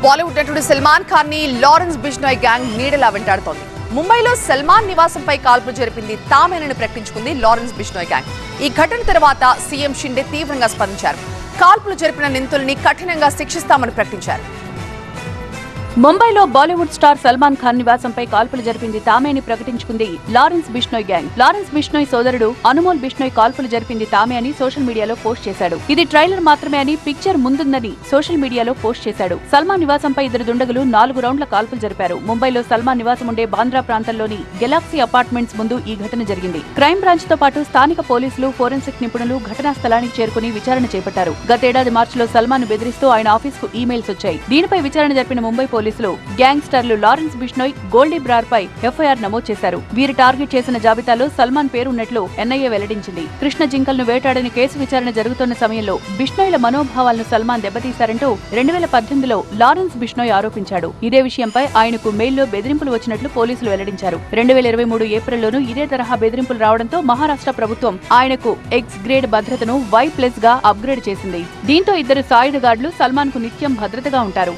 బాలీవుడ్ నటుడు సల్మాన్ ఖాన్ ని Lawrence Bishnoi gang నీడలా వెంటాడుతోంది. ముంబైలో సల్మాన్ నివాసంపై కాల్పులు జరిపింది తామేనని ప్రకటించుకుంది లారెన్స్ బిష్నోయ్ గ్యాంగ్. ఈ ఘటన తర్వాత సీఎం షిండే తీవ్రంగా స్పందించారు. కాల్పులు జరిపిన నిందితుల్ని కఠినంగా శిక్షిస్తామని ప్రకటించారు. ముంబైలో బాలీవుడ్ స్టార్ సల్మాన్ ఖాన్ నివాసంపై కాల్పులు జరిపింది తామేని ప్రకటించుకుంది Lawrence Bishnoi gang. Lawrence Bishnoi సోదరుడు అనుమోల్ బిష్నోయ్ కాల్పులు జరిపింది తామే అని సోషల్ మీడియాలో పోస్ట్ చేశాడు. ఇది ట్రైలర్ మాత్రమే అని, పిక్చర్ ముందుందని సోషల్ మీడియాలో పోస్ట్ చేశాడు. సల్మాన్ నివాసంపై ఇద్దరు దుండగులు 4 రౌండ్ల కాల్పులు జరిపారు. ముంబైలో సల్మాన్ నివాసం ఉండే బాంద్రా ప్రాంతంలోని గెలాక్సీ అపార్ట్మెంట్స్ ముందు ఈ ఘటన జరిగింది. క్రైమ్ బ్రాంచ్ తో పాటు స్థానిక పోలీసులు, ఫోరెన్సిక్ నిపుణులు ఘటనా స్థలానికి చేరుకుని విచారణ చేపట్టారు. గతేడాది మార్చిలో సల్మాన్ బెదిరిస్తూ ఆయన ఆఫీస్ కు ఈమెయిల్స్ వచ్చాయి. దీనిపై విచారణ జరిపిన ముంబై పోలీసులు గ్యాంగ్స్టర్లు లారెన్స్ బిష్నోయ్, గోల్డీ బ్రార్ పై ఎఫ్ఐఆర్ నమోదు చేశారు. వీరు టార్గెట్ చేసిన జాబితాలో సల్మాన్ పేరున్నట్లు ఎన్ఐఏ వెల్లడించింది. కృష్ణ జింకల్ను వేటాడిన కేసు విచారణ జరుగుతున్న సమయంలో బిష్నోయ్ల మనోభావాలను సల్మాన్ దెబ్బతీశారంటూ 2018లో లారెన్స్ బిష్నోయ్ ఆరోపించాడు. ఇదే విషయంపై ఆయనకు మెయిల్లో బెదిరింపులు వచ్చినట్లు పోలీసులు వెల్లడించారు. 2023 ఏప్రిల్లోనూ ఇదే తరహా బెదిరింపులు రావడంతో మహారాష్ట్ర ప్రభుత్వం ఆయనకు ఎక్స్ గ్రేడ్ భద్రతను Y+ గా అప్గ్రేడ్ చేసింది. దీంతో ఇద్దరు సాయుధ గార్డులు సల్మాన్ కు నిత్యం భద్రతగా ఉంటారు.